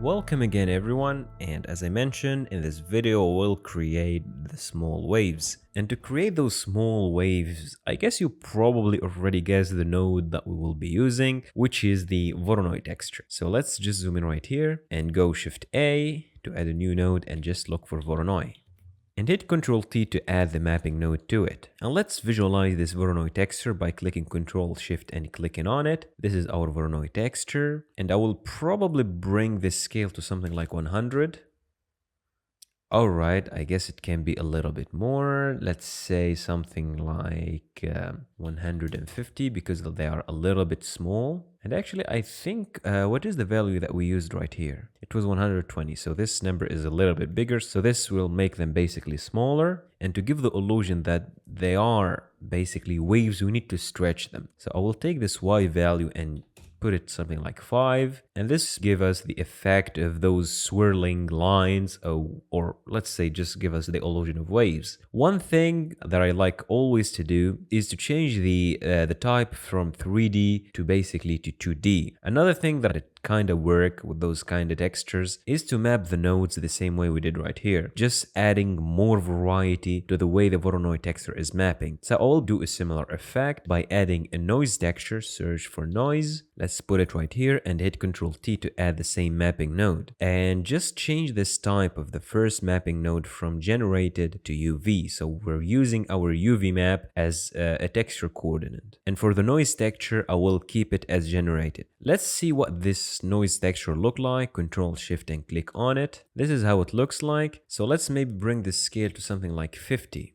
Welcome again everyone, and as I mentioned in this video we'll create the small waves. And to create those small waves, I guess you probably already guessed the node that we will be using, which is the Voronoi texture. So let's just zoom in right here and go Shift A to add a new node and just look for Voronoi. And hit Ctrl T to add the mapping node to it. And let's visualize this Voronoi texture by clicking Ctrl Shift and clicking on it. This is our Voronoi texture, and I will probably bring this scale to something like 100. Alright, I guess it can be a little bit more. Let's say something like 150 because they are a little bit small. And actually, I think, what is the value that we used right here? It was 120, so this number is a little bit bigger. So this will make them basically smaller. And to give the illusion that they are basically waves, we need to stretch them. So I will take this Y value and put it something like 5, and this give us the effect of those swirling lines, or let's say just give us the illusion of waves. One thing that I like always to do is to change the type from 3D to basically to 2D. Another thing that it kind of work with those kind of textures is to map the nodes the same way we did right here, just adding more variety to the way the Voronoi texture is mapping. So I'll do a similar effect by adding a noise texture. Search for noise, let's put it right here and hit Ctrl T to add the same mapping node, and just change this type of the first mapping node from generated to UV. So we're using our UV map as a texture coordinate, and for the noise texture I will keep it as generated. Let's see what this noise texture look like. Ctrl Shift and click on it. This is how it looks like. So let's maybe bring the scale to something like 50.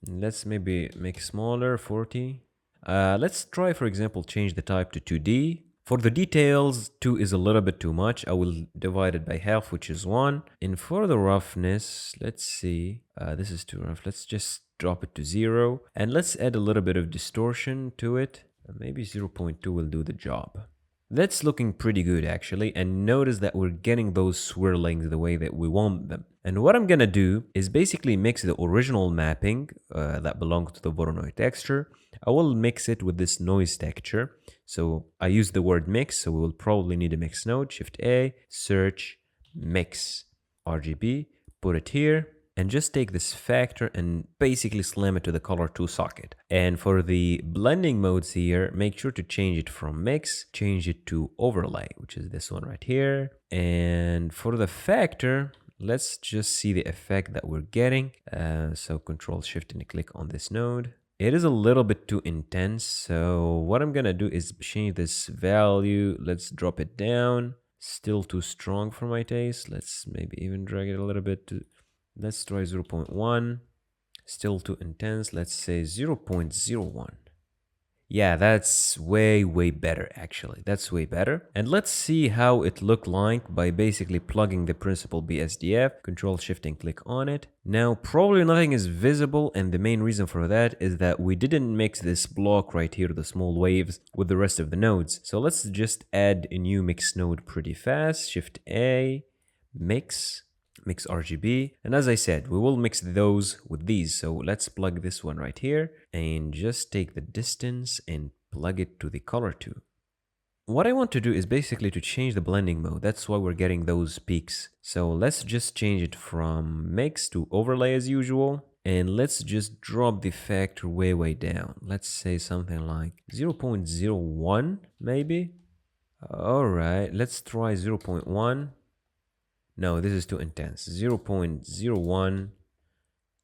Let's maybe make smaller, 40. Let's try, for example, change the type to 2D. For the details, 2 is a little bit too much. I will divide it by half, which is 1. And for the roughness, let's see. This is too rough. Let's just drop it to 0. And let's add a little bit of distortion to it. Maybe 0.2 will do the job. That's looking pretty good actually, and notice that we're getting those swirlings the way that we want them. And what I'm gonna do is basically mix the original mapping that belongs to the Voronoi texture. I will mix it with this noise texture. So I use the word mix, so we will probably need a mix node. Shift A, search, mix, RGB, put it here. And just take this factor and basically slam it to the color 2 socket. And for the blending modes here, make sure to change it from mix, change it to overlay, which is this one right here. And for the factor, let's just see the effect that we're getting. So Control Shift and click on this node. It is a little bit too intense. So what I'm gonna do is change this value. Let's drop it down. Still too strong for my taste. Let's maybe even drag it a little bit to... Let's try 0.1, still too intense. Let's say 0.01. Yeah, that's way better actually. That's way better. And let's see how it looked like by basically plugging the principal BSDF, Control Shift and click on it. Now, probably nothing is visible, and the main reason for that is that we didn't mix this block right here, the small waves, with the rest of the nodes. So let's just add a new mix node pretty fast. Shift A, mix RGB, and as I said, we will mix those with these. So let's plug this one right here and just take the distance and plug it to the color 2. What I want to do is basically to change the blending mode. That's why we're getting those peaks. So let's just change it from mix to overlay as usual, and let's just drop the factor way down. Let's say something like 0.01 maybe. All right, let's try 0.1. No, this is too intense. 0.01.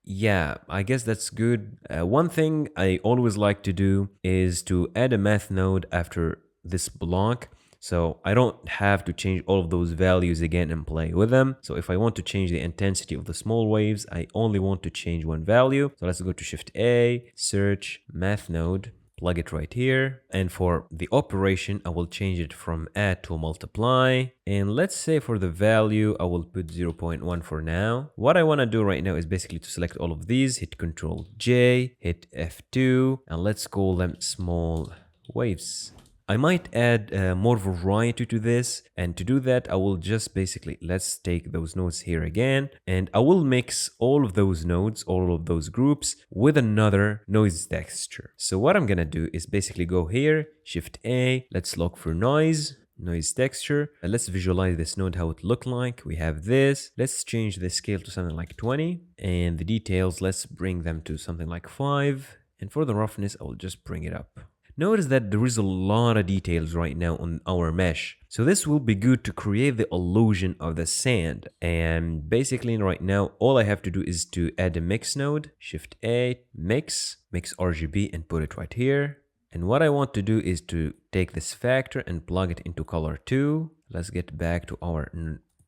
Yeah, I guess that's good. One thing I always like to do is to add a math node after this block, so I don't have to change all of those values again and play with them. So if I want to change the intensity of the small waves, I only want to change one value. So let's go to Shift A, search, math node, plug it right here. And for the operation, I will change it from add to multiply. And let's say for the value, I will put 0.1 for now. What I want to do right now is basically to select all of these, hit Ctrl J, hit F2, and let's call them small waves. I might add more variety to this, and to do that I will just basically, let's take those nodes here again, and I will mix all of those nodes, all of those groups with another noise texture. So what I'm gonna do is basically go here, Shift A, let's look for noise, noise texture. Let's visualize this node, how it look like. We have this. Let's change the scale to something like 20. And the details, let's bring them to something like 5. And for the roughness, I'll just bring it up. Notice that there is a lot of details right now on our mesh. So this will be good to create the illusion of the sand. And basically right now, all I have to do is to add a mix node, Shift A, mix RGB and put it right here. And what I want to do is to take this factor and plug it into color 2. Let's get back to our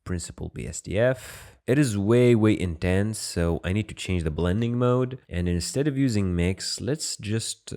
principal BSDF. It is way intense, so I need to change the blending mode. And instead of using mix, let's just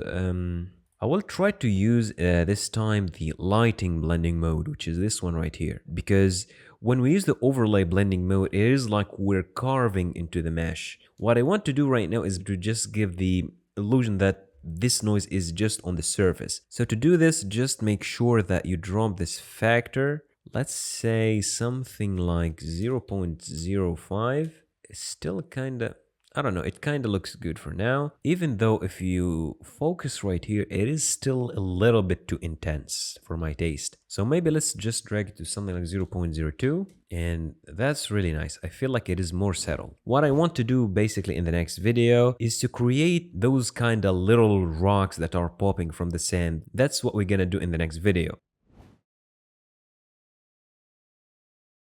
I will try to use this time the lighting blending mode, which is this one right here. Because when we use the overlay blending mode, it is like we're carving into the mesh. What I want to do right now is to just give the illusion that this noise is just on the surface. So to do this, just make sure that you drop this factor. Let's say something like 0.05. It's still kind of, I don't know, it kind of looks good for now. Even though if you focus right here, it is still a little bit too intense for my taste. So maybe let's just drag it to something like 0.02. And that's really nice. I feel like it is more settled. What I want to do basically in the next video is to create those kind of little rocks that are popping from the sand. That's what we're gonna do in the next video.